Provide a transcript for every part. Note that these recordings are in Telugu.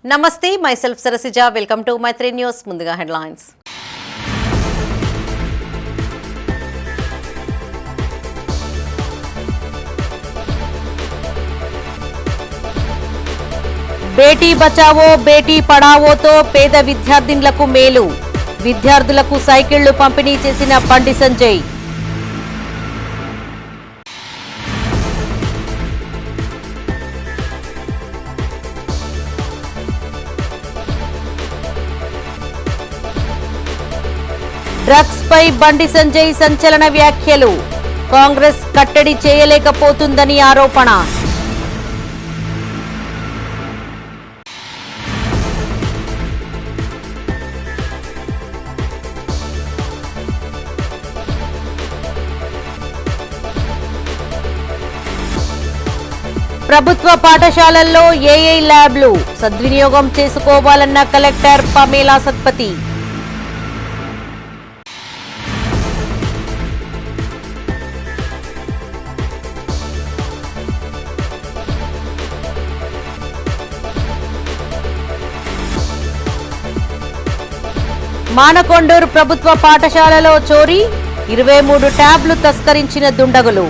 నమస్తే, myself Sarasija. Welcome to Maitri news. ముందుగా హెడ్లైన్స్. బేటీ బచావో బేటీ పడావోతో పేద విద్యార్థినులకు మేలు. విద్యార్థులకు సైకిళ్లు పంపిణీ చేసిన బండి సంజయ్. డ్రగ్స్ పై బండి సంజయ్ సంచలన వ్యాఖ్యలు. కాంగ్రెస్ కట్టడి చేయలేకపోతుందని ఆరోపణ. ప్రభుత్వ పాఠశాలల్లో ఏఐ ల్యాబ్లు సద్వినియోగం చేసుకోవాలన్న కలెక్టర్ పమేలా సత్పతి. మానకొండూరు ప్రభుత్వ పాఠశాలలో చోరీ, 23 ట్యాబ్లు తస్కరించిన దుండగులు.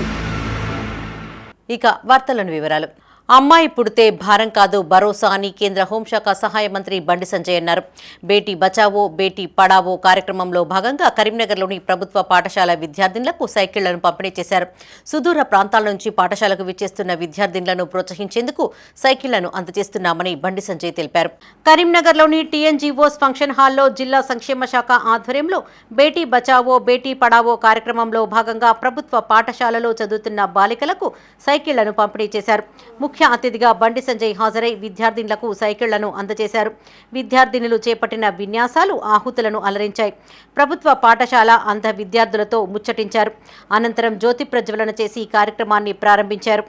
ఇక వార్తలను వివరాలు. అమ్మాయి పుడితే భారం కాదు భరోసా అని కేంద్ర హోంశాఖ సహాయ మంత్రి బండి సంజయ్ అన్నారు. బేటీ బచావో బేటీ పడావో కార్యక్రమంలో భాగంగా కరీంనగర్లోని ప్రభుత్వ పాఠశాల విద్యార్థినులకు సైకిళ్లను పంపిణీ చేశారు. సుదూర ప్రాంతాల నుంచి పాఠశాలకు విచ్చేస్తున్న విద్యార్థినులను ప్రోత్సహించేందుకు సైకిళ్లను అందజేస్తున్నామని బండి సంజయ్ తెలిపారు. కరీంనగర్లోని టీఎన్జీఓస్ ఫంక్షన్ హాల్లో జిల్లా సంక్షేమ శాఖ ఆధ్వర్యంలో బేటీ బచావో బేటీ పడావో కార్యక్రమంలో భాగంగా ప్రభుత్వ పాఠశాలలో చదువుతున్న బాలికలకు సైకిళ్లను పంపిణీ చేశారు. ముఖ్య అతిథిగా బండి సంజయ్ హాజరై విద్యార్థినులకు సైకిళ్లను అందజేశారు. విద్యార్థినులు చేపట్టిన విన్యాసాలు ఆహుతులను అలరించాయి. ప్రభుత్వ పాఠశాల అంధ విద్యార్థులతో ముచ్చటించారు. అనంతరం జ్యోతి ప్రజ్వలన చేసి కార్యక్రమాన్ని ప్రారంభించారు.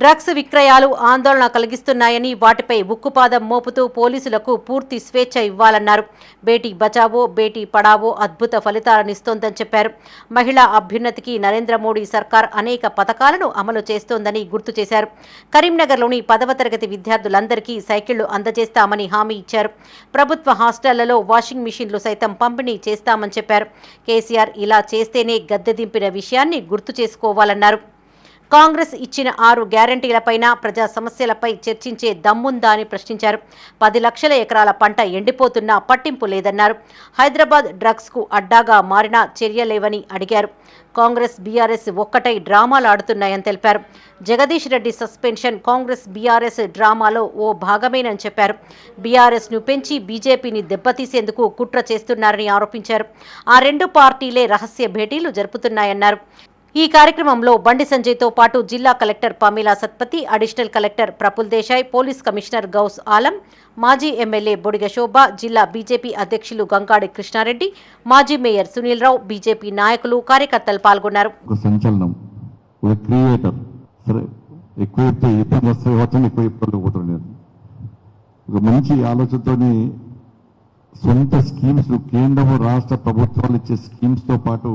డ్రగ్స్ విక్రయాలు ఆందోళన కలిగిస్తున్నాయని వాటిపై ఉక్కుపాదం మోపుతూ పోలీసులకు పూర్తి స్వేచ్ఛ ఇవ్వాలన్నారు. బేటీ బచావో బేటీ పడావో అద్భుత ఫలితాలనిస్తోందని చెప్పారు. మహిళా అభ్యున్నతికి నరేంద్ర మోడీ సర్కార్ అనేక పథకాలను అమలు చేస్తోందని గుర్తు చేశారు. కరీంనగర్లోని 10వ తరగతి విద్యార్థులందరికీ సైకిళ్లు అందజేస్తామని హామీ ఇచ్చారు. ప్రభుత్వ హాస్టళ్లలో వాషింగ్ మిషన్లు సైతం పంపిణీ చేస్తామని చెప్పారు. కేసీఆర్ ఇలా చేస్తేనే గద్దె దింపిన విషయాన్ని గుర్తు చేసుకోవాలన్నారు. కాంగ్రెస్ ఇచ్చిన 6 గ్యారంటీలపైన ప్రజా సమస్యలపై చర్చించే దమ్ముందా అని ప్రశ్నించారు. 10 లక్షల ఎకరాల పంట ఎండిపోతున్నా పట్టింపు లేదన్నారు. హైదరాబాద్ డ్రగ్స్కు అడ్డాగా మారినా చర్యలేవని అడిగారు. కాంగ్రెస్ బీఆర్ఎస్ ఒక్కటై డ్రామాలు ఆడుతున్నాయని తెలిపారు. జగదీష్ రెడ్డి సస్పెన్షన్ కాంగ్రెస్ బీఆర్ఎస్ డ్రామాలో ఓ భాగమేనని చెప్పారు. బీఆర్ఎస్ను పెంచి బీజేపీని దెబ్బతీసేందుకు కుట్ర చేస్తున్నారని ఆరోపించారు. ఆ 2 పార్టీలే రహస్య భేటీలు జరుపుతున్నాయన్నారు. ఈ కార్యక్రమంలో బండి సంజయ్తో పాటు జిల్లా collector Pamela Satpathy, additional collector Praful Desai, police commissioner Gaush Alam, మాజీ ఎమ్మెల్యే బొడిగ శోభ, జిల్లా బీజేపీ అధ్యక్షులు గంగాడి కృష్ణారెడ్డి, మాజీ మేయర్ సునీల్ రావు, బీజేపీ నాయకులు, కార్యకర్తలు పాల్గొన్నారు. మంచి ఆలోచనతో సొంత స్కీమ్స్ కేంద్రం రాష్ట్ర ప్రభుత్వాలు ఇచ్చే స్కీమ్స్తో పాటు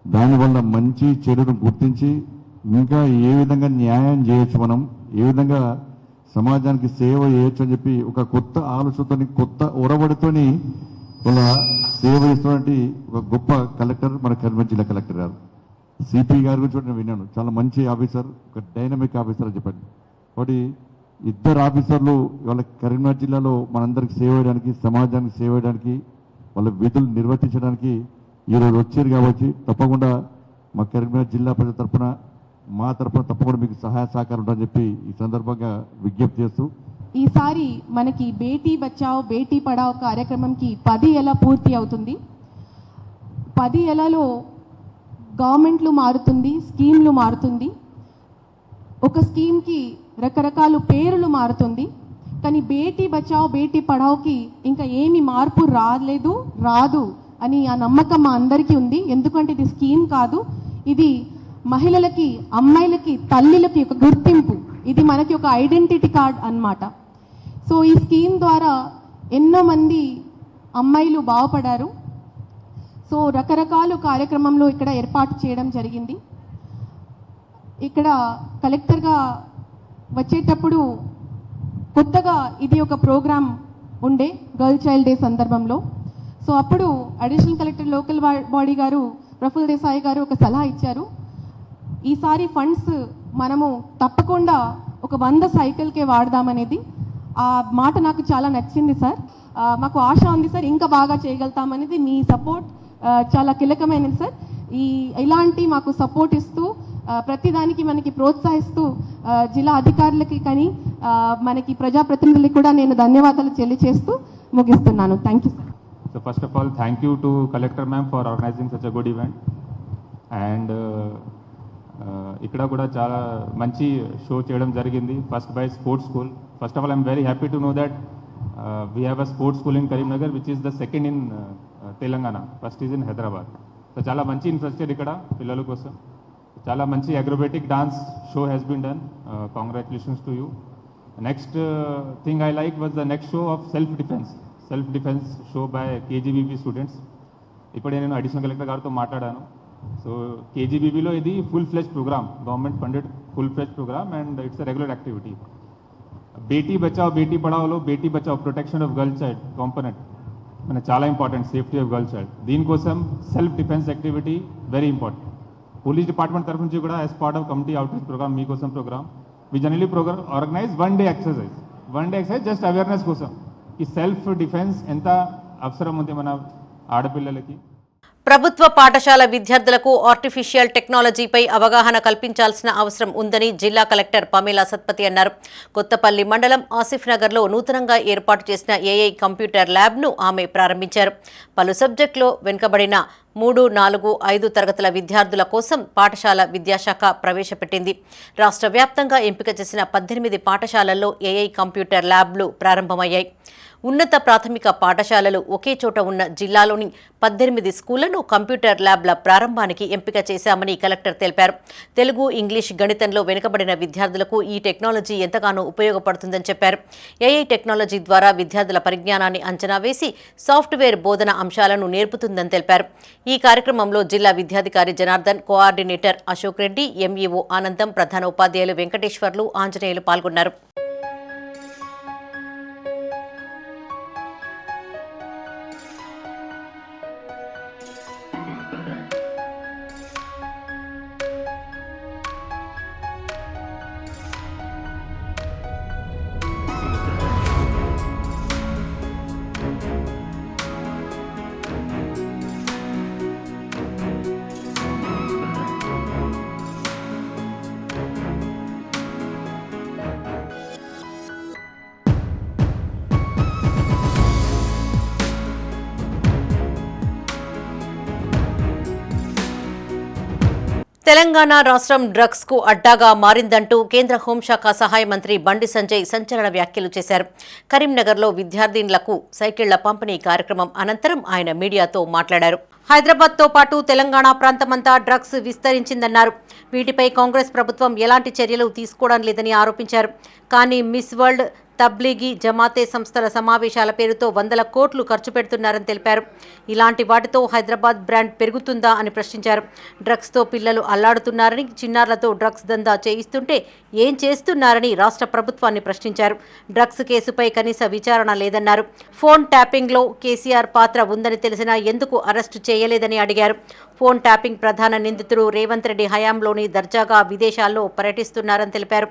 దానివల్ల మంచి చెడును గుర్తించి ఇంకా ఏ విధంగా న్యాయం చేయొచ్చు, మనం ఏ విధంగా సమాజానికి సేవ చేయొచ్చు అని చెప్పి ఒక కొత్త ఆలోచనతో కొత్త ఒరవడితోని వాళ్ళ సేవ చేస్తున్నటువంటి ఒక గొప్ప కలెక్టర్ మన కరీంనగర్ జిల్లా కలెక్టర్ గారు. సిపి గారి గురించి నేను విన్నాను, చాలా మంచి ఆఫీసర్, ఒక డైనమిక్ ఆఫీసర్ అని చెప్పండి. ఒకటి 2 ఆఫీసర్లు వాళ్ళ కరీంనగర్ జిల్లాలో మనందరికి సేవ చేయడానికి, సమాజానికి సేవ చేయడానికి, వాళ్ళ విధులు నిర్వర్తించడానికి ఈరోజు వచ్చారు. కాబట్టి తప్పకుండా మా కరీంనగర్ జిల్లా ప్రజల తరఫున, మా తరఫున తప్పకుండా మీకు సహాయ సహకారం ఉంటుందని చెప్పి ఈ సందర్భంగా విజ్ఞప్తి చేస్తూ, ఈసారి మనకి బేటీ బచావో బేటీ పడావో కార్యక్రమంకి 10 ఏళ్ళ పూర్తి అవుతుంది. 10 ఏళ్లలో గవర్నమెంట్లు మారుతుంది, స్కీమ్లు మారుతుంది, ఒక స్కీమ్కి రకరకాల పేర్లు మారుతుంది. కానీ బేటీ బచావో బేటీ పడావోకి ఇంకా ఏమి మార్పు రాదు. అని ఆ నమ్మకం మా అందరికీ ఉంది. ఎందుకంటే ఇది స్కీమ్ కాదు, ఇది మహిళలకి, అమ్మాయిలకి, తల్లిలకి ఒక గుర్తింపు, ఇది మనకి ఒక ఐడెంటిటీ కార్డ్ అన్నమాట. సో ఈ స్కీమ్ ద్వారా ఎన్నో మంది అమ్మాయిలు బాగుపడారు. సో రకరకాల కార్యక్రమంలో ఇక్కడ ఏర్పాటు చేయడం జరిగింది. ఇక్కడ కలెక్టర్గా వచ్చేటప్పుడు కొత్తగా ఇది ఒక ప్రోగ్రామ్ ఉండే గర్ల్ చైల్డ్ డే సందర్భంలో. సో అప్పుడు అడిషనల్ కలెక్టర్ లోకల్ బాడీ గారు ప్రఫుల్ దేశాయ్ గారు ఒక సలహా ఇచ్చారు. ఈసారి ఫండ్స్ మనము తప్పకుండా ఒక 100 సైకిల్కే వాడదామనేది. ఆ మాట నాకు చాలా నచ్చింది సార్. మాకు ఆశ ఉంది సార్, ఇంకా బాగా చేయగలుగుతామనేది. మీ సపోర్ట్ చాలా కీలకమైనది సార్. ఇలాంటి మాకు సపోర్ట్ ఇస్తూ ప్రతిదానికి మనకి ప్రోత్సహిస్తూ జిల్లా అధికారులకి కానీ మనకి ప్రజాప్రతినిధులకి కూడా నేను ధన్యవాదాలు తెలియజేస్తూ ముగిస్తున్నాను. Thank you sir. So first of all, thank you to Collector Ma'am for organizing such a good event. And ఇక్కడ కూడా చాలా మంచి షో చేయడం జరిగింది. First by sports school. First of all I'm very happy to know that we have a sports school in Karimnagar which is the second in Telangana. First is in Hyderabad. So చాలా మంచి ఇన్ఫ్రాస్ట్రక్చర్ ఇక్కడ పిల్లల కోసం. చాలా మంచి acrobatic dance show has been done. Congratulations to you. Next thing I like was the next show of self defence show by KGBV students. ఇప్పుడే నేను అడిషనల్ కలెక్టర్ గారితో మాట్లాడాను. సో కేజీబీవీలో ఇది full fledged programme, government funded full fledged programme and it's a regular activity. Beti Bachao Beti పడావ్లో Beti Bachao protection of girl child component మన చాలా important, safety of girl child. దీనికోసం self defence activity very important. Police department తరఫు నుంచి కూడా as part of committee outreach programme మీకోసం programme we generally programme organise one day exercise just awareness కోసం ఈ సెల్ఫ్ డిఫెన్స్ ఎంత అవసరం ఉంది మన ఆడపిల్లలకి. ప్రభుత్వ పాఠశాల విద్యార్థులకు ఆర్టిఫిషియల్ టెక్నాలజీపై అవగాహన కల్పించాల్సిన అవసరం ఉందని జిల్లా కలెక్టర్ పమేలా సత్పతి అన్నారు. కొత్తపల్లి మండలం ఆసిఫ్ నగర్లో నూతనంగా ఏర్పాటు చేసిన ఏఐ కంప్యూటర్ ల్యాబ్ను ఆమె ప్రారంభించారు. పలు సబ్జెక్టులో వెనుకబడిన 3, 4, 5 తరగతుల విద్యార్థుల కోసం పాఠశాల విద్యాశాఖ ప్రవేశపెట్టింది. రాష్ట్ర వ్యాప్తంగా ఎంపిక చేసిన 18 పాఠశాలల్లో ఏఐ కంప్యూటర్ ల్యాబ్లు ప్రారంభమయ్యాయి. ఉన్నత ప్రాథమిక పాఠశాలలు ఒకే చోట ఉన్న జిల్లాలోని 18 స్కూళ్లను కంప్యూటర్ ల్యాబ్ల ప్రారంభానికి ఎంపిక చేశామని కలెక్టర్ తెలిపారు. తెలుగు, ఇంగ్లీష్, గణితంలో వెనుకబడిన విద్యార్థులకు ఈ టెక్నాలజీ ఎంతగానో ఉపయోగపడుతుందని చెప్పారు. ఏఐ టెక్నాలజీ ద్వారా విద్యార్థుల పరిజ్ఞానాన్ని అంచనా వేసి సాఫ్ట్వేర్ బోధన అంశాలను నేర్పుతుందని తెలిపారు. ఈ కార్యక్రమంలో జిల్లా విద్యాధికారి జనార్దన్, కోఆర్డినేటర్ అశోక్ రెడ్డి, ఎంఈఓ ఆనందం, ప్రధాన ఉపాధ్యాయులు వెంకటేశ్వర్లు, ఆంజనేయులు పాల్గొన్నారు. తెలంగాణ రాష్ట్రం డ్రగ్స్ కు అడ్డాగా మారిందంటూ కేంద్ర హోంశాఖ సహాయ మంత్రి బండి సంజయ్ సంచలన వ్యాఖ్యలు చేశారు. కరీంనగర్లో విద్యార్థినులకు సైకిళ్ల పంపిణీ కార్యక్రమం అనంతరం ఆయన మీడియాతో మాట్లాడారు. హైదరాబాద్తో పాటు తెలంగాణ ప్రాంతమంతా డ్రగ్స్ విస్తరించిందన్నారు. వీటిపై కాంగ్రెస్ ప్రభుత్వం ఎలాంటి చర్యలు తీసుకోవడం లేదని ఆరోపించారు. కానీ మిస్ వరల్డ్, తబ్లీగీ, జమాతే సంస్థల సమావేశాల పేరుతో 100 కోట్లు ఖర్చు పెడుతున్నారని తెలిపారు. ఇలాంటి వాటితో హైదరాబాద్ బ్రాండ్ పెరుగుతుందా అని ప్రశ్నించారు. డ్రగ్స్తో పిల్లలు అల్లాడుతున్నారని, చిన్నారులతో డ్రగ్స్ దందా చేయిస్తుంటే ఏం చేస్తున్నారని రాష్ట్ర ప్రభుత్వాన్ని ప్రశ్నించారు. డ్రగ్స్ కేసుపై కనీస విచారణ లేదన్నారు. ఫోన్ ట్యాపింగ్లో కేసీఆర్ పాత్ర ఉందని తెలిసినా ఎందుకు అరెస్టు చేయలేదని అడిగారు. ఫోన్ ట్యాపింగ్ ప్రధాన నిందితుడు రేవంత్ రెడ్డి హయాంలోని దర్జాగా విదేశాల్లో పర్యటిస్తున్నారని తెలిపారు.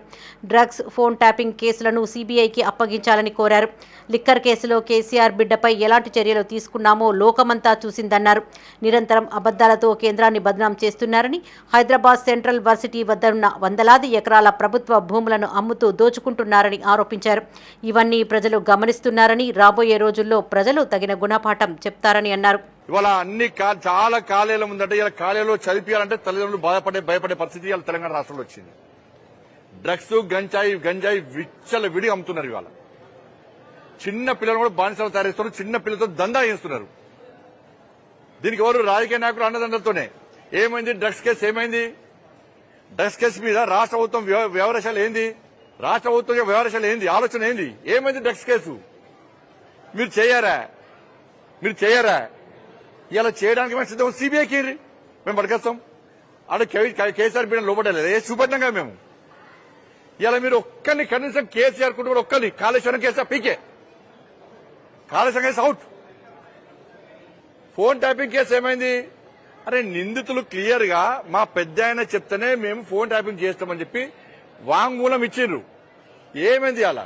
డ్రగ్స్, ఫోన్ ట్యాపింగ్ కేసులను సీబీఐకి అప్పగించాలని కోరారు. లిక్కర్ కేసులో కేసీఆర్ బిడ్డపై ఎలాంటి చర్యలు తీసుకున్నామో లోకమంతా చూసిందన్నారు. నిరంతరం అబద్దాలతో కేంద్రాన్ని బదనాం చేస్తున్నారని, హైదరాబాద్ సెంట్రల్ వర్సిటీ వద్ద ఉన్న వందలాది ఎకరాల ప్రభుత్వ భూములను అమ్ముతూ దోచుకుంటున్నారని ఆరోపించారు. ఇవన్నీ ప్రజలు గమనిస్తున్నారని, రాబోయే రోజుల్లో ప్రజలు తగిన గుణపాఠం చెప్తారని అన్నారు. ఇవాళ అన్ని చాలా కాలేలు ఉందంటే ఇలా కాలేలో చదివించాలంటే తల్లిదండ్రులు భయపడే పరిస్థితి ఇవాళ తెలంగాణ రాష్ట్రంలో వచ్చింది. డ్రగ్స్, గంజాయి విచ్చల విడి అమ్ముతున్నారు. ఇవాళ చిన్న పిల్లలు కూడా బానిసలు తయారు చేస్తున్నారు. చిన్న పిల్లలతో దందా చేస్తున్నారు. దీనికి ఎవరు రాజకీయ నాయకులు అన్నదండలతోనే. ఏమైంది డ్రగ్స్ కేసు? ఏమైంది డ్రగ్స్ కేసు మీద రాష్ట్ర ప్రభుత్వం వ్యవహారాలు ఏంది? రాష్ట్ర ప్రభుత్వం వ్యవహారాలు ఏంది? ఆలోచన ఏంది? ఏమైంది డ్రగ్స్ కేసు? మీరు చేయరా? ఇలా చేయడానికి మేము సిద్ధం. సిబిఐకి మేము పట్టుకొస్తాం. అక్కడ కేసీఆర్ బిడ్డ లోపడలేదు. ఏ చూపెట్టినాగా మేము. ఇలా మీరు ఒక్కరిని కనీసం కేసీఆర్ కుటుంబం ఒక్కరిని కాళేశ్వరం కేసీఆర్ పీకే, Kaleshwaram case out. Phone tapping case ఏమైంది? అరే నిందితులు క్లియర్ గా మా పెద్ద ఆయన చెప్తేనే మేము ఫోన్ ట్యాపింగ్ చేస్తామని చెప్పి వాంగ్మూలం ఇచ్చిండ్రు. ఏమైంది? అలా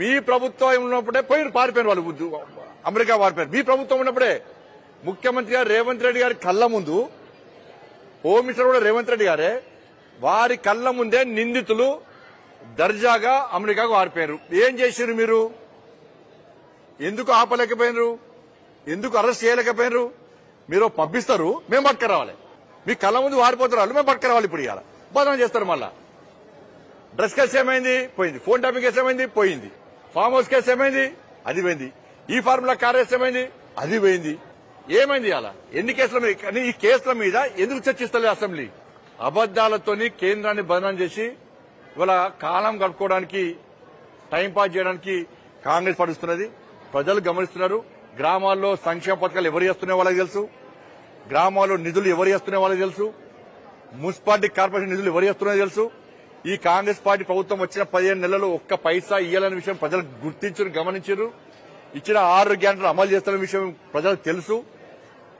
మీ ప్రభుత్వం ఉన్నప్పుడే పారిపోయారు వాళ్ళు, అమెరికా పారిపోయారు. మీ ప్రభుత్వం ఉన్నప్పుడే ముఖ్యమంత్రి గారు రేవంత్ రెడ్డి గారి కళ్ళ ముందు, హోమ్ మినిస్టర్ కూడా రేవంత్ రెడ్డి గారే, వారి కళ్ళ ముందే నిందితులు దర్జాగా అమెరికాకు పారిపోయారు. ఏం చేశారు మీరు? ఎందుకు ఆపలేకపోయినారు? ఎందుకు అరెస్ట్ చేయలేకపోయినారు? మీరు పంపిస్తారు, మేము పట్టుకురావాలి. మీ కళ్ళ ముందు వారిపోతారు వాళ్ళు, మేము పట్టుకురావాలి. ఇప్పుడు ఇవాళ బదనం చేస్తారు. మళ్ళా డ్రగ్స్ కేసు ఏమైంది? పోయింది. ఫోన్ ట్యాపింగ్ కేసు ఏమైంది? పోయింది. ఫామ్ హౌస్ కేసు ఏమైంది? అది పోయింది. ఈ ఫార్ములా కార్ ఏమైంది? అది పోయింది. ఏమైంది? అలా ఎన్ని కేసుల మీద? కానీ ఈ కేసుల మీద ఎందుకు చర్చిస్తలేదు అసెంబ్లీ? అబద్దాలతోని కేంద్రాన్ని బదనం చేసి ఇవాళ కాలం గడుపుకోవడానికి, టైంపాస్ చేయడానికి కాంగ్రెస్ పడుతున్నది. ప్రజలు గమనిస్తున్నారు. గ్రామాల్లో సంక్షేమ పథకాలు ఎవరు చేస్తున్నాయో వాళ్ళకి తెలుసు. గ్రామాల్లో నిధులు ఎవరు చేస్తున్నాయో వాళ్ళకి తెలుసు. మున్సిపాలిటీ కార్పొరేషన్ నిధులు ఎవరు చేస్తున్నాయో తెలుసు. ఈ కాంగ్రెస్ పార్టీ ప్రభుత్వం వచ్చిన 15 నెలలు ఒక్క పైసా ఇయ్యాలనే విషయం ప్రజలు గుర్తించారు, గమనించారు. ఇచ్చిన 6 గ్యారెంటీలు అమలు చేస్తున్న విషయం ప్రజలకు తెలుసు.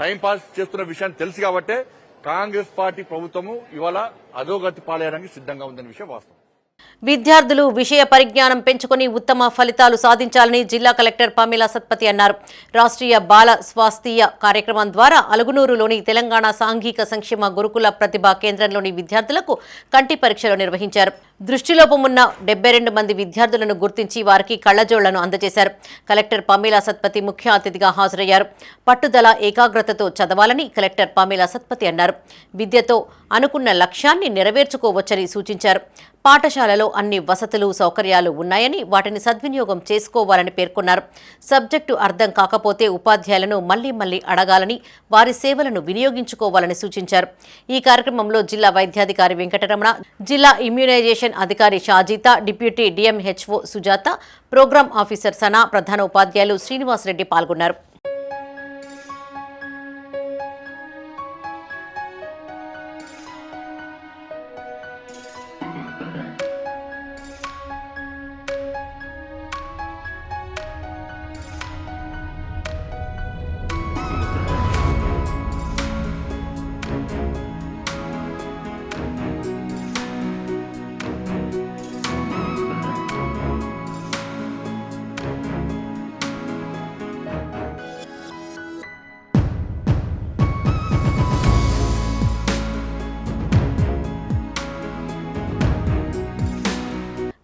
టైంపాస్ చేస్తున్న విషయాన్ని తెలుసు కాబట్టే కాంగ్రెస్ పార్టీ ప్రభుత్వము ఇవాళ అధోగతి పాలేయడానికి సిద్ధంగా ఉందనే విషయం వాస్తవం. విద్యార్థులు విషయ పరిజ్ఞానం పెంచుకుని ఉత్తమ ఫలితాలు సాధించాలని జిల్లా కలెక్టర్ పమేలా సత్పతి అన్నారు. రాష్ట్రీయ బాల స్వాస్థ్య కార్యక్రమం ద్వారా అలుగునూరులోని తెలంగాణ సాంఘిక సంక్షేమ గురుకుల ప్రతిభా కేంద్రంలోని విద్యార్థులకు కంటి పరీక్షలు నిర్వహించారు. దృష్టిలోపమున్న 72 మంది విద్యార్థులను గుర్తించి వారికి కళ్లజోళ్లను అందజేశారు. కలెక్టర్ పమేలా సత్పతి ముఖ్య అతిథిగా హాజరయ్యారు. పట్టుదల, ఏకాగ్రతతో చదవాలని కలెక్టర్ పమేలా సత్పతి అన్నారు. విద్యతో అనుకున్న లక్ష్యాన్ని నెరవేర్చుకోవచ్చని సూచించారు. పాఠశాలలో అన్ని వసతులు, సౌకర్యాలు ఉన్నాయని వాటిని సద్వినియోగం చేసుకోవాలని పేర్కొన్నారు. సబ్జెక్టు అర్థం కాకపోతే ఉపాధ్యాయులను మళ్లీ అడగాలని, వారి సేవలను వినియోగించుకోవాలని సూచించారు. ఈ కార్యక్రమంలో జిల్లా వైద్యాధికారి వెంకటరమణ, జిల్లా ఇమ్యూనైజేషన్ అధికారి Shajitha, deputy DMHO Sujatha, programme officer Sana, ప్రధాన ఉపాధ్యాయులు శ్రీనివాసరెడ్డి పాల్గొన్నారు.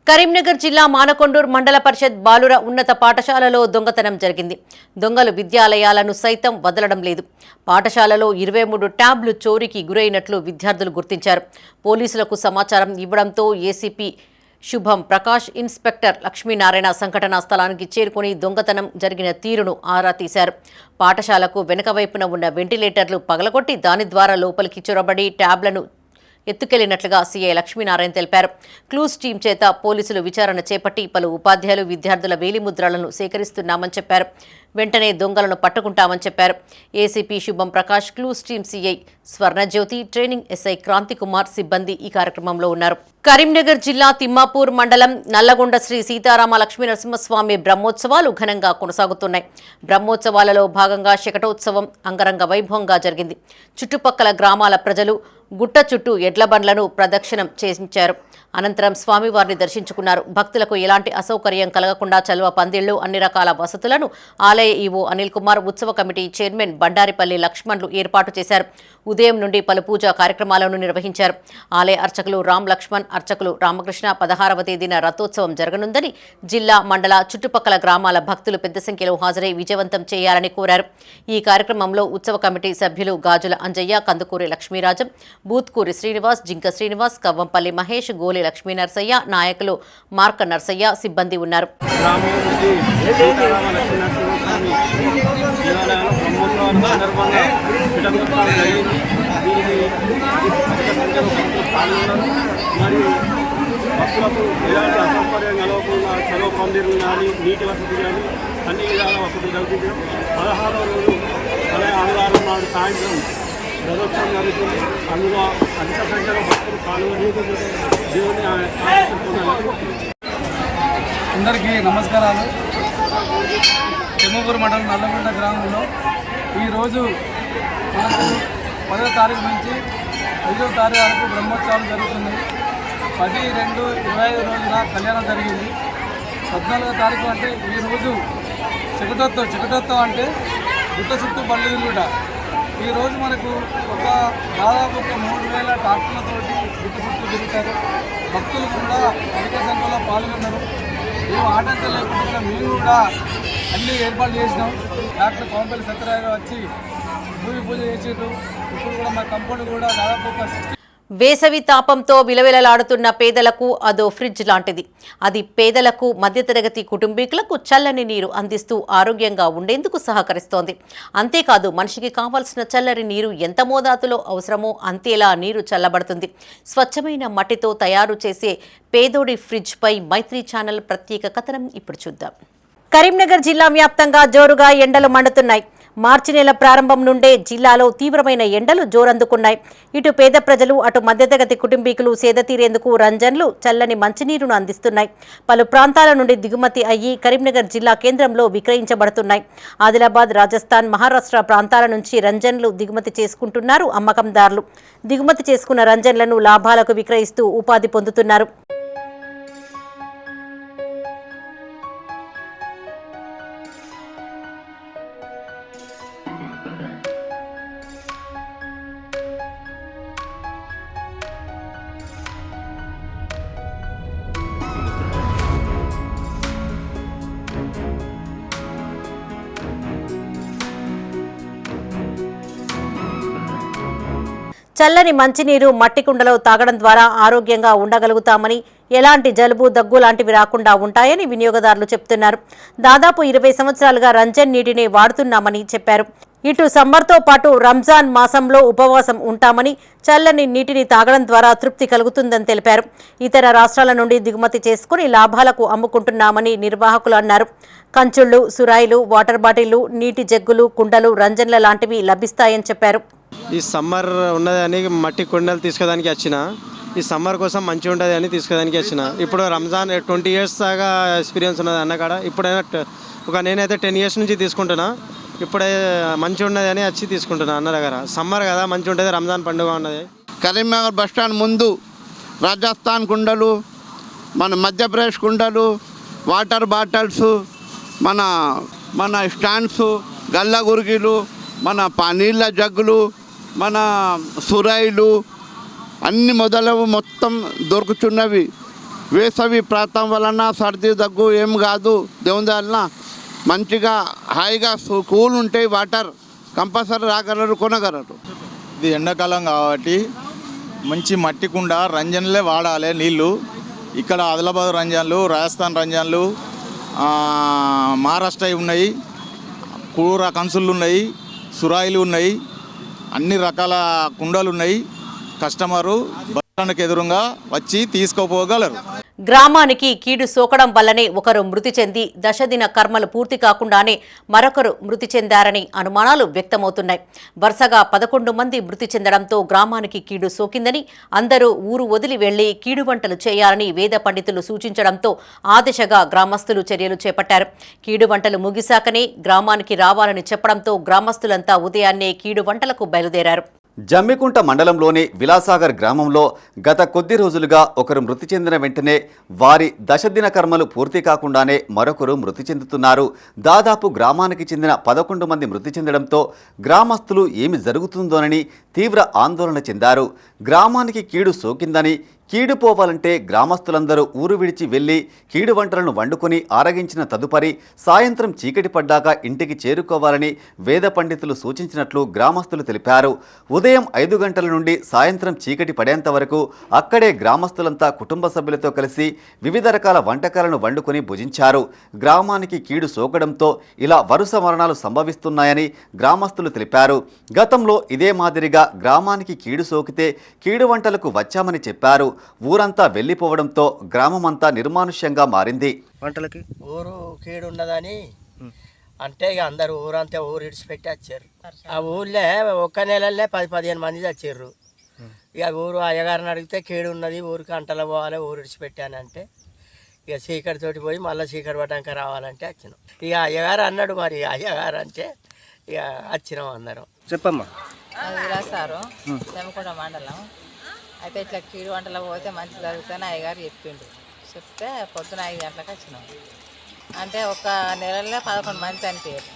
కరీంనగర్ జిల్లా మానకొండూరు మండల పరిషత్ బాలుర ఉన్నత పాఠశాలలో దొంగతనం జరిగింది. దొంగలు విద్యాలయాలను సైతం వదలడం లేదు. పాఠశాలలో 23 ట్యాబ్లు చోరీకి గురైనట్లు విద్యార్థులు గుర్తించారు. పోలీసులకు సమాచారం ఇవ్వడంతో ఏసీపీ శుభం ప్రకాష్, ఇన్స్పెక్టర్ లక్ష్మీనారాయణ సంఘటనా స్థలానికి చేరుకుని దొంగతనం జరిగిన తీరును ఆరా తీశారు. పాఠశాలకు వెనుక వైపున ఉన్న వెంటిలేటర్లు పగలగొట్టి దాని ద్వారా లోపలికి చొరబడి ట్యాబ్లను ఎత్తుకెళ్లినట్లుగా సీఐ లక్ష్మీనారాయణ తెలిపారు. క్లూస్ టీం చేత పోలీసులు విచారణ చేపట్టి పలు ఉపాధ్యాయులు, విద్యార్థుల వేలిముద్రలను సేకరిస్తున్నామని చెప్పారు. వెంటనే దొంగలను పట్టుకుంటామని చెప్పారు. ACP Shubham Prakash, clues team CI Swarnajyothi, training SI Kranthikumar సిబ్బంది ఈ కార్యక్రమంలో ఉన్నారు. కరీంనగర్ జిల్లా తిమ్మాపూర్ మండలం నల్లగొండ శ్రీ సీతారామ లక్ష్మీ నరసింహస్వామి బ్రహ్మోత్సవాలు ఘనంగా కొనసాగుతున్నాయి. బ్రహ్మోత్సవాలలో భాగంగా శకటోత్సవం అంగరంగ వైభవంగా జరిగింది. చుట్టుపక్కల గ్రామాల ప్రజలు గుట్ట చుట్టూ ఎడ్ల బండ్లను ప్రదక్షిణం చేయించారు. అనంతరం స్వామివారిని దర్శించుకున్నారు. భక్తులకు ఎలాంటి అసౌకర్యం కలగకుండా చలువ పందిళ్లు, అన్ని రకాల వసతులను ఆలయ ఈవో అనిల్ కుమార్, ఉత్సవ కమిటీ చైర్మన్ బండారిపల్లి లక్ష్మణ్లు ఏర్పాటు చేశారు. ఉదయం నుండి పలు పూజా కార్యక్రమాలను నిర్వహించారు. ఆలయ అర్చకులు రామ్ లక్ష్మణ్, అర్చకులు రామకృష్ణ 16వ తేదీన రథోత్సవం జరగనుందని జిల్లా, మండల, చుట్టుపక్కల గ్రామాల భక్తులు పెద్ద సంఖ్యలో హాజరై విజయవంతం చేయాలని కోరారు. ఈ కార్యక్రమంలో ఉత్సవ కమిటీ సభ్యులు గాజుల అంజయ్య, కందుకూరి లక్ష్మీరాజం, బూత్కూరి శ్రీనివాస్, జింక శ్రీనివాస్, కవ్వంపల్లి మహేష్, గోలి లక్ష్మీ నర్సయ్య, నాయకులు మార్క నర్సయ్య, సిబ్బంది ఉన్నారు. శుక్రవారం సందర్భంగా విడగొట్టడం జరిగింది. దీనికి అధిక సంఖ్యలో భక్తులు పాల్గొన్నారు. మరియు భక్తులకు ఎలాంటి అసౌకర్యం కలగకుండా చలో పందిరులు కానీ నీటి వసతి కానీ అన్ని విధాల వసతులు కల్పించడం. 16వ రోజు ఆదివారం నాడు సాయంత్రం రథోత్సవం జరుగుతుంది. అందులో అధిక సంఖ్యలో భక్తులు పాల్గొని దేవుని ఆశీర్వదించాలని. అందరికీ నమస్కారాలు. చెమ్మపూర్ మండలం నల్లగొండ గ్రామంలో ఈరోజు మనకు 10వ తారీఖు నుంచి 5వ తారీఖు వరకు బ్రహ్మోత్సవాలు జరుగుతున్నాయి. 10-2-25 రోజున కళ్యాణం జరిగింది. 14వ తారీఖు అంటే ఈరోజు చికటోత్సవం అంటే గుట్ట చుట్టూ బళ్ళు తిరుగుట. ఈరోజు మనకు దాదాపు 3,000 ట్రాక్టర్లతోటి గుట్ట చుట్టూ తిరుగుతారు. భక్తులు కూడా అధిక సంఖ్యలో పాల్గొన్నారు. మేము ఆటంకం లేకుండా మేము కూడా అన్ని ఏర్పాట్లు చేసినాం. డాక్టర్ కోంపల్లి సత్యనారాయణ వచ్చి భూమి పూజ చేసేటు. ఇప్పుడు కూడా మా కంపౌండ్ కూడా దాదాపు ఒక 60. వేసవి తాపంతో విలవిలలాడుతున్న పేదలకు అదో ఫ్రిడ్జ్ లాంటిది. అది పేదలకు, మధ్యతరగతి కుటుంబీకులకు చల్లని నీరు అందిస్తూ ఆరోగ్యంగా ఉండేందుకు సహకరిస్తోంది. అంతేకాదు మనిషికి కావాల్సిన చల్లని నీరు ఎంత మోతాదులో అవసరమో అంతేలా నీరు చల్లబడుతుంది. స్వచ్ఛమైన మట్టితో తయారు చేసే పేదోడి ఫ్రిడ్జ్పై మైత్రి ఛానల్ ప్రత్యేక కథనం ఇప్పుడు చూద్దాం. కరీంనగర్ జిల్లా వ్యాప్తంగా జోరుగా ఎండలు మండుతున్నాయి. మార్చి నెల ప్రారంభం నుండే జిల్లాలో తీవ్రమైన ఎండలు జోరందుకున్నాయి. ఇటు పేద ప్రజలు, అటు మధ్యతరగతి కుటుంబీకులు సేద తీరేందుకు రంజన్లు, చల్లని మంచినీరును అందిస్తున్నాయి. పలు ప్రాంతాల నుండి దిగుమతి అయ్యి కరీంనగర్ జిల్లా కేంద్రంలో విక్రయించబడుతున్నాయి. ఆదిలాబాద్, రాజస్థాన్, మహారాష్ట్ర ప్రాంతాల నుంచి రంజన్లు దిగుమతి చేసుకుంటున్నారు అమ్మకందారులు. దిగుమతి చేసుకున్న రంజన్లను లాభాలకు విక్రయిస్తూ ఉపాధి పొందుతున్నారు. చల్లని మంచినీరు మట్టి కుండలో తాగడం ద్వారా ఆరోగ్యంగా ఉండగలుగుతామని, ఎలాంటి జలుబు, దగ్గు లాంటివి రాకుండా ఉంటాయని వినియోగదారులు చెప్తున్నారు. దాదాపు 20 సంవత్సరాలుగా రంజన్ నీటిని వాడుతున్నామని చెప్పారు. ఇటు సమ్మర్తో పాటు రంజాన్ మాసంలో ఉపవాసం ఉంటామని, చల్లని నీటిని తాగడం ద్వారా తృప్తి కలుగుతుందని తెలిపారు. ఇతర రాష్ట్రాల నుండి దిగుమతి చేసుకుని లాభాలకు అమ్ముకుంటున్నామని నిర్వాహకులు అన్నారు. కంచుళ్లు, సురాయిలు, వాటర్ బాటిళ్లు, నీటి జగ్గులు, కుండలు, రంజన్ల లాంటివి లభిస్తాయని చెప్పారు. ఈ సమ్మర్ ఉన్నదని మట్టి కుండలు తీసుకోవడానికి వచ్చిన, ఈ సమ్మర్ కోసం మంచిగా ఉంటుంది అని తీసుకోవడానికి వచ్చిన. ఇప్పుడు రంజాన్ 20 years దాకా ఎక్స్పీరియన్స్ ఉన్నది అన్నకాడ. ఇప్పుడైనా నేనైతే 10 years నుంచి తీసుకుంటున్నా. ఇప్పుడే మంచిగా ఉన్నది అని వచ్చి తీసుకుంటున్నా అన్న దగ్గర. సమ్మర్ కదా మంచిగా ఉంటుంది, రంజాన్ పండుగ ఉన్నది. కరీంనగర్ బస్టాండ్ ముందు రాజస్థాన్ కుండలు, మన మధ్యప్రదేశ్ కుండలు, వాటర్ బాటిల్స్, మన స్టాండ్స్, గల్ల గురికీలు, మన నీళ్ళ జగ్గులు, మన సురాయిలు అన్ని మొదలవు మొత్తం దొరుకుతున్నవి. వేసవి ప్రాంతం వలన సర్ది దగ్గు ఏం కాదు. దేవుని వలన మంచిగా హాయిగా కూల్ ఉంటాయి. వాటర్ కంపల్సరీ రాగలరు, కొనగలరు. ఇది ఎండాకాలం కాబట్టి మంచి మట్టి కుండ రంజన్లే వాడాలి నీళ్ళు. ఇక్కడ ఆదిలాబాద్ రంజన్లు, రాజస్థాన్ రంజన్లు, మహారాష్ట్ర ఉన్నాయి, కూర కన్సుళ్ళు ఉన్నాయి, సురాయిలు ఉన్నాయి, అన్ని రకాల కుండలు ఉన్నాయి. కస్టమరు బస్ స్టాండ్కి ఎదురుగా వచ్చి తీసుకోపోగలరు. గ్రామానికి కీడు సోకడం వల్లనే ఒకరు మృతి చెంది దశదిన కర్మలు పూర్తి కాకుండానే మరొకరు మృతి చెందారని అనుమానాలు వ్యక్తమవుతున్నాయి. వరుసగా 11 మంది మృతి చెందడంతో గ్రామానికి కీడు సోకిందని, అందరూ ఊరు వదిలి వెళ్లి కీడు వంటలు చేయాలని వేద పండితులు సూచించడంతో ఆ దిశగా గ్రామస్తులు చర్యలు చేపట్టారు. కీడు వంటలు ముగిశాకనే గ్రామానికి రావాలని చెప్పడంతో గ్రామస్తులంతా ఉదయాన్నే కీడు వంటలకు బయలుదేరారు. జమ్మికుంట మండలంలోని విలాసాగర్ గ్రామంలో గత కొద్ది రోజులుగా ఒకరు మృతి చెందిన వెంటనే వారి దశదిన కర్మలు పూర్తి కాకుండానే మరొకరు మృతి చెందుతున్నారు. దాదాపు గ్రామానికి చెందిన 11 మంది మృతి చెందడంతో గ్రామస్తులు ఏమి జరుగుతుందోనని తీవ్ర ఆందోళన చెందారు. గ్రామానికి కీడు సోకిందని కీడు పోవాలంటే గ్రామస్తులందరూ ఊరు విడిచి వెళ్లి కీడు వంటలను వండుకొని ఆరగించిన తదుపరి సాయంత్రం చీకటి పడ్డాక ఇంటికి చేరుకోవాలని వేద పండితులు సూచించినట్లు గ్రామస్తులు తెలిపారు. ఉదయం 5 గంటల నుండి సాయంత్రం చీకటి పడేంత వరకు అక్కడే గ్రామస్తులంతా కుటుంబ సభ్యులతో కలిసి వివిధ రకాల వంటకాలను వండుకొని భుజించారు. గ్రామానికి కీడు సోకడంతో ఇలా వరుస మరణాలు సంభవిస్తున్నాయని గ్రామస్తులు తెలిపారు. గతంలో ఇదే మాదిరిగా గ్రామానికి కీడు సోకితే కీడు వంటలకు వచ్చామని చెప్పారు. ఊరంతా వెళ్లిపోవడంతో గ్రామమంతా నిర్మానుష్యంగా మారింది. వంటలకి ఊరు కీడు ఉన్నదని అంటే ఇక అందరు ఊరంతా ఊరు ఇడిచిపెట్టి వచ్చారు. ఆ ఊళ్ళో ఒక్క నెలలే 10-15 మంది వచ్చారు. ఇక ఊరు అయ్యగారిని అడిగితే కీడు ఉన్నది, ఊరికి అంటలో పోవాలి, ఊరు ఇడిచిపెట్టానంటే ఇక చీకటి తోటి పోయి మళ్ళీ చీకటి పడ్డాక రావాలంటే వచ్చినాం. ఇక అయ్యగారు అన్నాడు, మరి అయ్యగారు అంటే ఇక వచ్చినాం అందరం. చెప్పమ్మా. విలాసారు నెమ్మకొండ మండలం. అయితే ఇట్లా కీడు వంటలు పోతే మంచి జరుగుతుందని అయ్యగారు చెప్పిండు. చెప్తే పొద్దున 5 గంటలకు వచ్చినాం. అంటే ఒక నెలలో 11 మంది చనిపోయారు.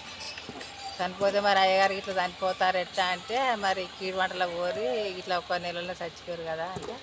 చనిపోతే మరి అయ్యగారికి ఇట్లా చనిపోతారు ఎట్లా అంటే మరి కీడు వంటలు పోరి ఇట్లా ఒక నెలలో చచ్చిపోయారు కదా అంటే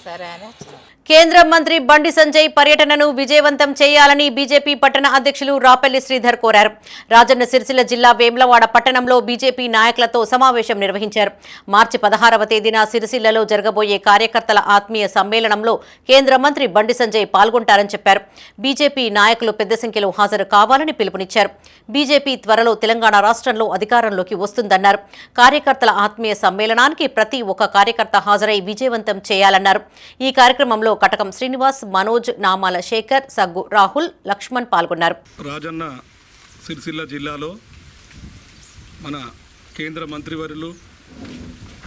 సరే అని వచ్చినాం. కేంద్ర మంత్రి బండి సంజయ్ పర్యటనను విజయవంతం చేయాలని బీజేపీ పట్టణ అధ్యక్షులు రాపెల్లి శ్రీధర్ కోరారు. రాజన్న సిరిసిల్ల జిల్లా వేములవాడ పట్టణంలో బీజేపీ నాయకులతో సమావేశం నిర్వహించారు. మార్చి 16వ తేదీన సిరిసిల్లలో జరగబోయే కార్యకర్తల ఆత్మీయ సమ్మేళనంలో కేంద్ర మంత్రి బండి సంజయ్ పాల్గొంటారని చెప్పారు. బీజేపీ నాయకులు పెద్ద సంఖ్యలో హాజరు కావాలని పిలుపునిచ్చారు. బీజేపీ త్వరలో తెలంగాణ రాష్ట్రంలో అధికారంలోకి వస్తుందన్నారు. కార్యకర్తల ఆత్మీయ సమ్మేళనానికి ప్రతి ఒక్క కార్యకర్త హాజరై విజయవంతం చేయాలన్నారు. ఈ కార్యక్రమంలో కటకం శ్రీనివాస్, మనోజ్, నామాల శేఖర్, సగ్గు రాహుల్, లక్ష్మణ్ పాల్గొన్నారు. రాజన్న సిరిసిల్ల జిల్లాలో మన కేంద్ర మంత్రివర్యులు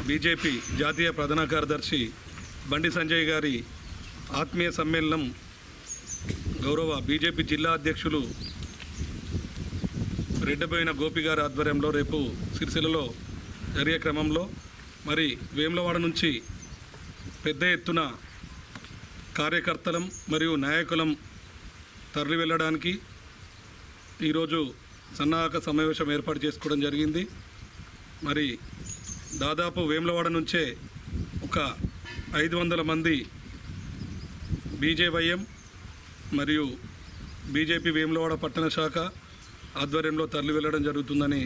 బీజేపీ జాతీయ ప్రధాన కార్యదర్శి బండి సంజయ్ గారి ఆత్మీయ సమ్మేళనం గౌరవ బీజేపీ జిల్లా అధ్యక్షులు రెడ్డబోయిన గోపి గారి ఆధ్వర్యంలో రేపు సిరిసిల్లలో జరిగే క్రమంలో మరి వేములవాడ నుంచి పెద్ద ఎత్తున కార్యకర్తలం మరియు నాయకులం తరలి వెళ్ళడానికి ఈరోజు సన్నాహక సమావేశం ఏర్పాటు చేసుకోవడం జరిగింది. మరి దాదాపు వేములవాడ నుంచే ఒక 500 మంది బీజేవైఎం మరియు బీజేపీ వేములవాడ పట్టణ శాఖ ఆధ్వర్యంలో తరలి వెళ్ళడం జరుగుతుందని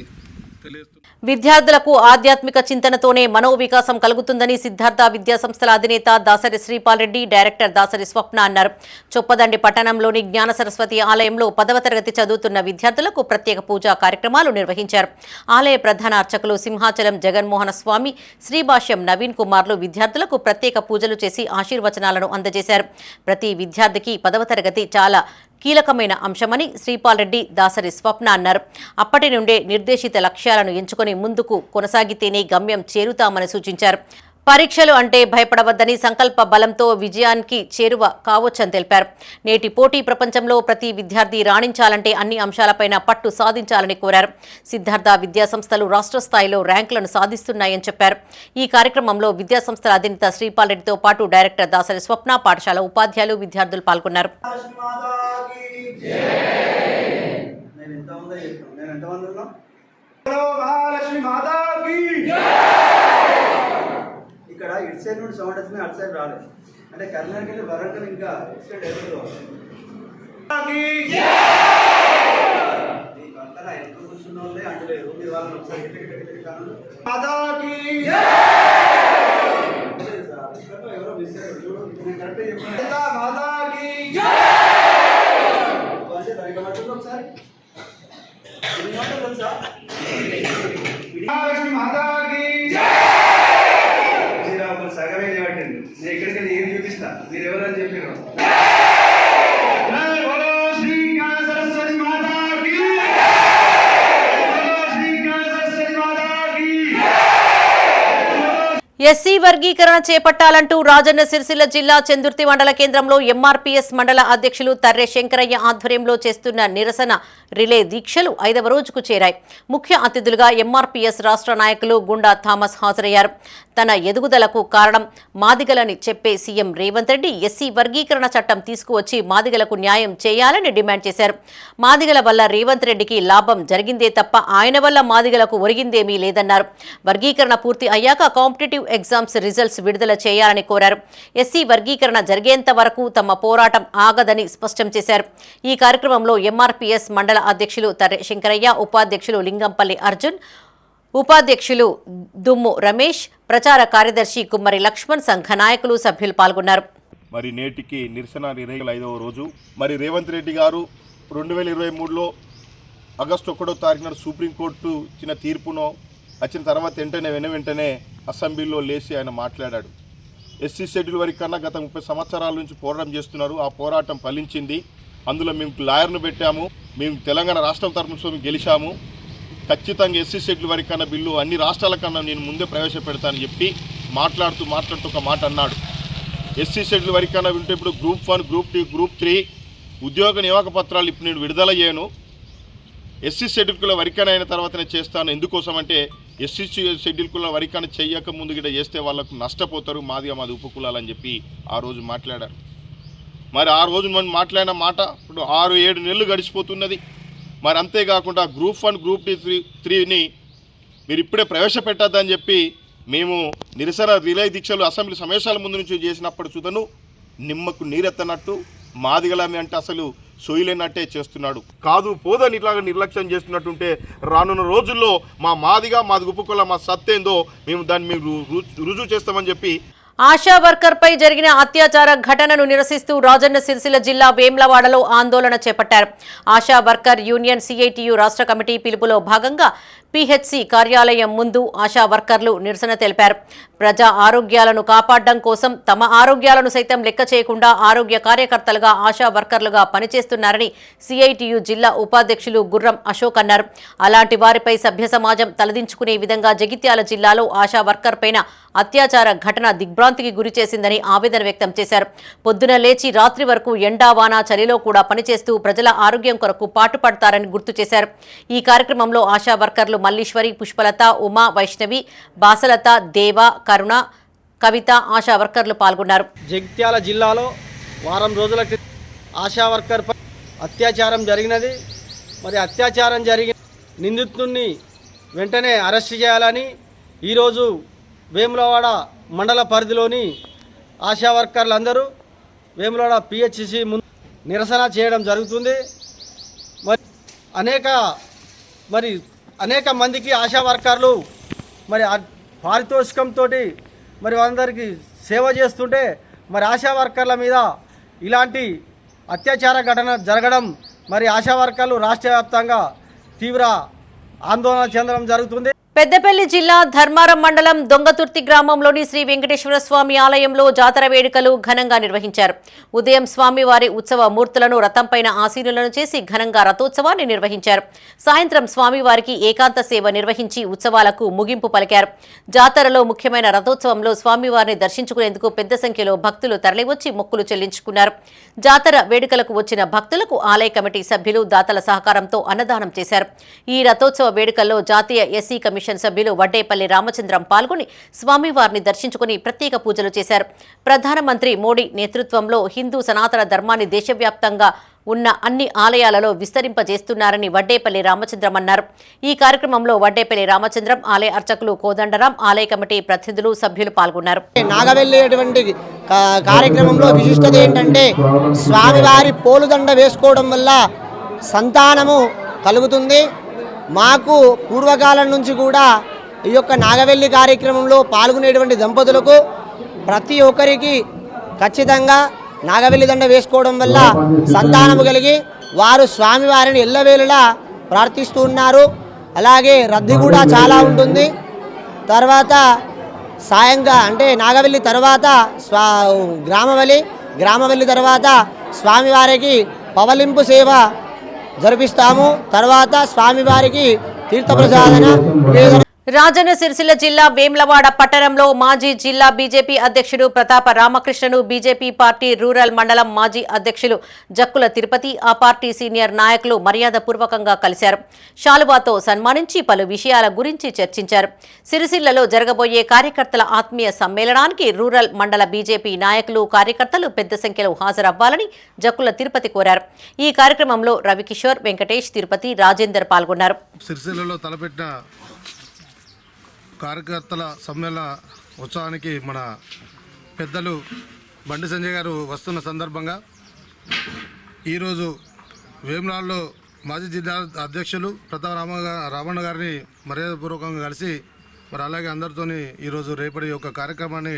తెలియజేస్తున్నారు. విద్యార్థులకు ఆధ్యాత్మిక చింతనతోనే మనోవికాసం కలుగుతుందని సిద్ధార్థ విద్యా సంస్థల అధినేత దాసరి శ్రీపాల్ రెడ్డి, డైరెక్టర్ దాసరి స్వప్న అన్నారు. చొప్పదండి పట్టణంలోని జ్ఞాన సరస్వతి ఆలయంలో 10వ తరగతి చదువుతున్న విద్యార్థులకు ప్రత్యేక పూజా కార్యక్రమాలు నిర్వహించారు. ఆలయ ప్రధాన అర్చకులు సింహాచలం జగన్మోహన స్వామి, శ్రీభాష్యం నవీన్ కుమార్లు విద్యార్థులకు ప్రత్యేక పూజలు చేసి ఆశీర్వచనాలను అందజేశారు. ప్రతి విద్యార్థికి 10వ తరగతి చాలా కీలకమైన అంశమని శ్రీపాల్ రెడ్డి, దాసరి స్వప్న అన్నారు. అప్పటి నుండే నిర్దేశిత లక్ష్యాలను ఎంచుకొని ముందుకు కొనసాగితేనే గమ్యం చేరుతామని సూచించారు. పరీక్షలు అంటే భయపడవద్దని, సంకల్ప బలంతో విజయానికి చేరువ కావచ్చని తెలిపారు. నేటి పోటీ ప్రపంచంలో ప్రతి విద్యార్థి రాణించాలంటే అన్ని అంశాలపైన పట్టు సాధించాలని కోరారు. సిద్ధార్థ విద్యాసంస్థలు రాష్ట్ర స్థాయిలో ర్యాంకులను సాధిస్తున్నాయని చెప్పారు. ఈ కార్యక్రమంలో విద్యాసంస్థల అధినేత శ్రీపాల్ రెడ్డితో పాటు డైరెక్టర్ దాసరి స్వప్న, పాఠశాల ఉపాధ్యాయులు, విద్యార్థులు పాల్గొన్నారు. ఇక్కడ ఇటు సైడ్ నుండి సౌండ్ వచ్చింది, అటు సైడ్ రాలేదు. అంటే కర్ణాటక వెళ్ళి వరంగల్ ఇంకా ఇటు సైడ్ ఎదురు మీ పక్కన ఎంత కూర్చున్న వాళ్ళే అంటలేరు. మీరు వాళ్ళని ఒకసారి ఎవరో మిస్ అయ్యారు చూడు. కరెక్ట్ ఒకసారి సగమే లేవట్టింది. నేను ఇక్కడికి వెళ్ళి ఏం చూపిస్తా, మీరు ఎవరని చెప్పారు. ఎస్సీ వర్గీకరణ చేపట్టాలంటూ రాజన్న సిరిసిల్ల జిల్లా చందుర్తి మండల కేంద్రంలో ఎంఆర్పీఎస్ మండల అధ్యక్షులు తర్రె శంకరయ్య ఆధ్వర్యంలో చేస్తున్న నిరసన రిలే దీక్షలు 5వ రోజుకు చేరాయి. ముఖ్య అతిథులుగా ఎంఆర్పీఎస్ రాష్ట్ర నాయకులు గుండా థామస్ హాజరయ్యారు. తన ఎదుగుదలకు కారణం మాదిగలని చెప్పే సీఎం రేవంత్ రెడ్డి ఎస్సీ వర్గీకరణ చట్టం తీసుకువచ్చి మాదిగలకు న్యాయం చేయాలని డిమాండ్ చేశారు. మాదిగల వల్ల రేవంత్ రెడ్డికి లాభం జరిగిందే తప్ప ఆయన వల్ల మాదిగలకు ఒరిగిందేమీ లేదన్నారు. వర్గీకరణ పూర్తి అయ్యాక కాంపిటేటివ్ కాంపిటేటివ్ ఎగ్జామ్స్ రిజల్ట్స్ విడుదల చేయాలని కోరారు. ఎస్సీ వర్గీకరణ జరిగేంత వరకు తమ పోరాటం ఆగదని స్పష్టం చేశారు. ఈ కార్యక్రమంలో ఎంఆర్పీఎస్ మండల అధ్యక్షులు తర్రె శంకరయ్య, ఉపాధ్యక్షులు లింగంపల్లి అర్జున్, ఉపాధ్యక్షులు దుమ్ము రమేష్, ప్రచార కార్యదర్శి కుమ్మరి లక్ష్మణ్, సంఘ నాయకులు, సభ్యులు పాల్గొన్నారు. మరి నేటికి నిరసన 25వ రోజు. మరి రేవంత్ రెడ్డి గారు 2023లో ఆగస్టు 1వ తారీఖున సుప్రీంకోర్టు ఇచ్చిన తీర్పును వచ్చిన తర్వాత వెంటనే అసెంబ్లీలో లేచి ఆయన మాట్లాడాడు. ఎస్సీ షెడ్యూల్ వరకు కన్నా గత 30 సంవత్సరాల నుంచి పోరాటం చేస్తున్నారు. ఆ పోరాటం ఫలించింది. అందులో మేము లాయర్ను పెట్టాము. మేము తెలంగాణ రాష్ట్రం తరఫున గెలిచాము. ఖచ్చితంగా ఎస్సీ షెడ్యూల్ వరకు కన్నా బిల్లు అన్ని రాష్ట్రాల కన్నా నేను ముందే ప్రవేశపెడతానని చెప్పి మాట్లాడుతూ ఒక మాట అన్నాడు. ఎస్సీ షెడ్యూల్ వరకు కన్నా వింటే ఇప్పుడు గ్రూప్ 1, గ్రూప్ 2, గ్రూప్ 3 ఉద్యోగ నియామక పత్రాలు ఇప్పుడు నేను విడుదల చేయను. ఎస్సీ షెడ్యూల్ వరికన అయిన తర్వాతనే చేస్తాను. ఎందుకోసం అంటే ఎస్సీ షెడ్యూల్ కుల వరికన చెయ్యక ముందు గిట్ట చేస్తే వాళ్ళకు నష్టపోతారు, మాది ఉపకులాలని చెప్పి ఆ రోజు మాట్లాడారు. మరి ఆ రోజు మనం మాట్లాడిన మాట ఇప్పుడు 6-7 నెలలు గడిచిపోతున్నది. మరి అంతేకాకుండా గ్రూప్ 1, గ్రూప్ 3ని మీరు ఇప్పుడే ప్రవేశపెట్టద్దని చెప్పి మేము నిరసన రిలే దీక్షలు అసెంబ్లీ సమావేశాల ముందు నుంచి చేసినప్పుడు చూదను నిమ్మకు నీరెత్తనట్టు మాదిగలమి అంటే అసలు సోయిలేనట్టే చేస్తున్నాడు. కాదు పోదని ఇట్లాగా నిర్లక్ష్యం చేస్తున్నట్టుంటే రానున్న రోజుల్లో మాది ఉపకుల మా సత్తేందో మేము దాన్ని రుజువు చేస్తామని చెప్పి ఆశా వర్కర్ పై జరిగిన అత్యాచార ఘటనను నిరసిస్తూ రాజన్న సిరిసిల్ల జిల్లా వేమ్లవాడలో ఆందోళన చేపట్టారు. ఆశా వర్కర్ యూనియన్ సిఐటియు రాష్ట్ర కమిటీ పిలుపులో భాగంగా పిహెచ్సి కార్యాలయం ముందు ఆశా వర్కర్లు నిరసన తెలిపారు. ప్రజా ఆరోగ్యాలను కాపాడడం కోసం తమ ఆరోగ్యాలను సైతం లెక్క చేయకుండా ఆరోగ్య కార్యకర్తలుగా ఆశా వర్కర్లుగా పనిచేస్తున్నారని సిఐటియు జిల్లా ఉపాధ్యక్షులు గుర్రం అశోక్ అన్నారు. అలాంటి వారిపై సభ్య సమాజం తలదించుకునే విధంగా జగిత్యాల జిల్లాలో ఆశా వర్కర్ పైన అత్యాచార ఘటన దిగ్భ్రాంతికి గురిచేసిందని ఆవేదన వ్యక్తం చేశారు. పొద్దున లేచి రాత్రి వరకు ఎండావాన చలిలో కూడా పనిచేస్తూ ప్రజల ఆరోగ్యం కొరకు పాటుపడతారని గుర్తు చేశారు. ఈ కార్యక్రమంలో ఆశా వర్కర్లు మల్లీశ్వరి, పుష్పలత, ఉమా, వైష్ణవి, బాసలత, దేవ, కరుణ, కవిత ఆశా వర్కర్లు పాల్గొన్నారు. జగిత్యాల జిల్లాలో వారం రోజుల క్రితం ఆశా వర్కర్ పై అత్యాచారం జరిగినది. మరి అత్యాచారం జరిగిన నిందితుడిని వెంటనే అరెస్ట్ చేయాలని ఈరోజు వేములవాడ మండల పరిధిలోని ఆశా వర్కర్లందరూ వేములవాడ పిహెచ్సి ముందు నిరసన చేయడం జరుగుతుంది. అనేక మందికి ఆశా వర్కర్లు మరి పారితోషికంతో మరి అందరికీ సేవ చేస్తుంటే మరి ఆశా వర్కర్ల మీద ఇలాంటి అత్యాచార ఘటన జరగడం మరి ఆశా వర్కర్లు రాష్ట్ర వ్యాప్తంగా తీవ్ర ఆందోళన చెందడం జరుగుతుంది. పెద్దపల్లి జిల్లా ధర్మారం మండలం దొంగతుర్తి గ్రామంలోని శ్రీ వెంకటేశ్వర స్వామి ఆలయంలో జాతర వేడుకలు ఘనంగా నిర్వహించారు. ఉదయం స్వామివారి ఉత్సవ మూర్తులను రథంపైన ఆసీనులను చేసి ఘనంగా రథోత్సవాన్ని నిర్వహించారు. సాయంత్రం స్వామివారికి ఏకాంత సేవ నిర్వహించి ఉత్సవాలకు ముగింపు పలికారు. జాతరలో ముఖ్యమైన రథోత్సవంలో స్వామివారిని దర్శించుకునేందుకు పెద్ద సంఖ్యలో భక్తులు తరలివచ్చి మొక్కులు చెల్లించుకున్నారు. జాతర వేడుకలకు వచ్చిన భక్తులకు ఆలయ కమిటీ సభ్యులు దాతల సహకారంతో అన్నదానం చేశారు. ఈ రథోత్సవ వేడుకల్లో జాతీయ ఎస్సీ కమిషన్ సభ్యులు వడ్డేపల్లి రామచంద్రం పాల్గొని స్వామివారిని దర్శించుకుని ప్రత్యేక పూజలు చేశారు. ప్రధానమంత్రి మోడీ నేతృత్వంలో హిందూ సనాతన ధర్మాన్ని దేశవ్యాప్తంగా ఉన్న అన్ని ఆలయాలలో విస్తరింపజేస్తున్నారని వడ్డేపల్లి రామచంద్రం అన్నారు. ఈ కార్యక్రమంలో వడ్డేపల్లి రామచంద్రం, ఆలయ అర్చకులు కోదండరాం, ఆలయ కమిటీ ప్రతినిధులు, సభ్యులు పాల్గొన్నారు. నాగవెల్లి కార్యక్రమంలో విశిష్టత ఏంటంటే స్వామివారి పోలుదండ వేసుకోవడం వల్ల సంతానము కలుగుతుంది. మాకు పూర్వకాలం నుంచి కూడా ఈ యొక్క నాగవెల్లి కార్యక్రమంలో పాల్గొనేటువంటి దంపతులకు ప్రతి ఒక్కరికి ఖచ్చితంగా నాగవెల్లి దండ వేసుకోవడం వల్ల సంతానము కలిగి వారు స్వామివారిని ఎల్లవేళలా ప్రార్థిస్తూ ఉన్నారు. అలాగే రద్దీ కూడా చాలా ఉంటుంది. తర్వాత సాయంగా అంటే నాగవెల్లి తర్వాత గ్రామవెల్లి తర్వాత స్వామివారికి పవలింపు సేవ జరిపిస్తాము. తర్వాత స్వామివారికి తీర్థప్రసాదన. రాజన్న సిరిసిల్ల జిల్లా వేమ్లవాడ పట్టణంలో మాజీ జిల్లా బీజేపీ అధ్యక్షుడు ప్రతాప రామకృష్ణను బీజేపీ పార్టీ రూరల్ మండలం మాజీ అధ్యక్షులు జక్కుల తిరుపతి, ఆ పార్టీ సీనియర్ నాయకులు మర్యాదపూర్వకంగా కలిశారు. శాలువాతో సన్మానించి పలు విషయాల గురించి చర్చించారు. సిరిసిల్లలో జరగబోయే కార్యకర్తల ఆత్మీయ సమ్మేళనానికి రూరల్ మండల బీజేపీ నాయకులు, కార్యకర్తలు పెద్ద సంఖ్యలో హాజరవ్వాలని జక్కుల తిరుపతి కోరారు. ఈ కార్యక్రమంలో రవికిషోర్, వెంకటేష్, తిరుపతి, రాజేందర్ పాల్గొన్నారు. సిరిసిల్లలో తలపెట్టిన కార్యకర్తల సమ్మేళన ఉత్సవానికి మన పెద్దలు బండి సంజయ్ గారు వస్తున్న సందర్భంగా ఈరోజు వేములవాడలో మాజీ జిల్లా అధ్యక్షులు ప్రతాప్ రామన్న గారిని మర్యాదపూర్వకంగా కలిసి మరి అలాగే అందరితోని ఈరోజు రేపటి యొక్క కార్యక్రమాన్ని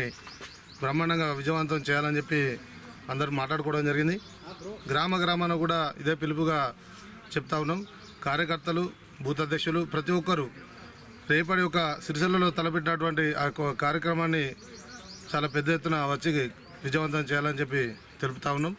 బ్రహ్మాండంగా విజయవంతం చేయాలని చెప్పి అందరూ మాట్లాడుకోవడం జరిగింది. గ్రామాన కూడా ఇదే పిలుపుగా చెప్తా ఉన్నాం. కార్యకర్తలు, బూత్ అధ్యక్షులు ప్రతి ఒక్కరూ రేపటి యొక్క సిరిసిల్లలో తలపెట్టినటువంటి ఆ కార్యక్రమాన్ని చాలా పెద్ద ఎత్తున వచ్చి విజయవంతం చేయాలని చెప్పి తెలుపుతా ఉన్నాం.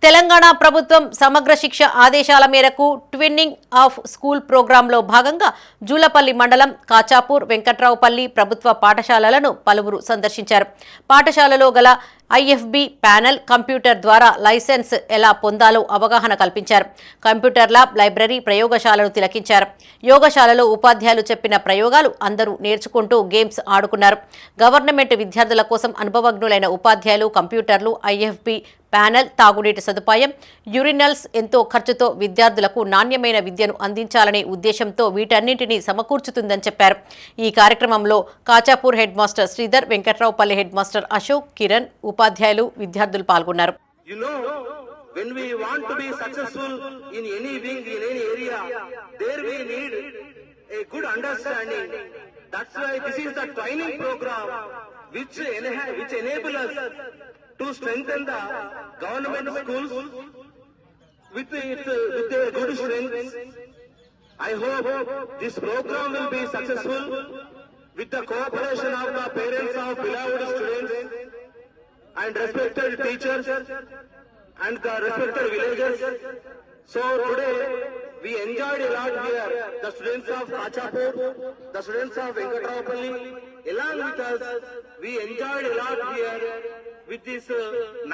తెలంగాణ ప్రభుత్వం సమగ్ర శిక్ష ఆదేశాల మేరకు ట్విన్నింగ్ ఆఫ్ స్కూల్ ప్రోగ్రాంలో భాగంగా జూలపల్లి మండలం కాచాపూర్, వెంకట్రావుపల్లి ప్రభుత్వ పాఠశాలలను పలువురు సందర్శించారు. పాఠశాలలో గల ఐఎఫ్బి ప్యానెల్ కంప్యూటర్ ద్వారా లైసెన్స్ ఎలా పొందాలో అవగాహన కల్పించారు. కంప్యూటర్ ల్యాబ్, లైబ్రరీ, ప్రయోగశాలను తిలకించారు. యోగశాలలో ఉపాధ్యాయులు చెప్పిన ప్రయోగాలు అందరూ నేర్చుకుంటూ గేమ్స్ ఆడుకున్నారు. గవర్నమెంట్ విద్యార్థుల కోసం అనుభవజ్ఞులైన ఉపాధ్యాయులు, కంప్యూటర్లు, ఐఎఫ్బి ప్యానెల్, తాగునీటి సదుపాయం, యూరినల్స్ ఎంతో ఖర్చుతో విద్యార్థులకు నాణ్యమైన విద్యను అందించాలనే ఉద్దేశంతో వీటన్నింటినీ సమకూర్చుతుందని చెప్పారు. ఈ కార్యక్రమంలో Kachapur head master Sridhar, Venkatraopalli head master Ashok, Kiran, ఉపాధ్యాయులు, విద్యార్థులు పాల్గొన్నారు. When we want to be successful in any wing, in any area, there we need a good understanding. That's why this is the training program which enable us to strengthen the government schools with their good strengths. I hope this program will be successful with the cooperation of the parents of beloved students and respected teachers and the respected villagers. So today we enjoyed a lot here. The students of Kachapur, the students of Venkatraupalli, along with us, we enjoyed a lot here with this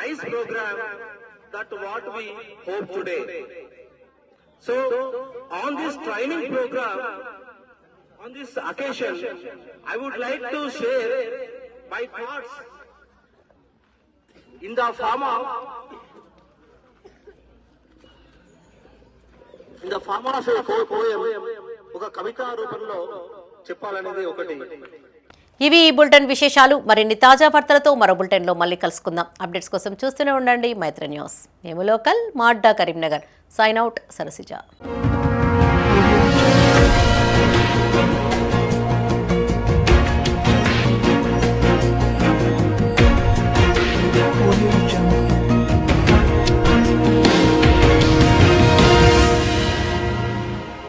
nice program that what we hope today. So on this training program, on this occasion, I would like to share my thoughts in the form of a poem, ఒక కవితా రూపంలో చెప్పాలనేది ఒకటి. ఇవి ఈ బులెటిన్ విశేషాలు. మరిన్ని తాజా వార్తలతో మరో బులెటిన్లో మళ్ళీ కలుసుకుందాం. అప్డేట్స్ కోసం చూస్తూనే ఉండండి మైత్రి న్యూస్. మేము లోకల్, మా అడ్డా కరీంనగర్. Sign out, Sarasija.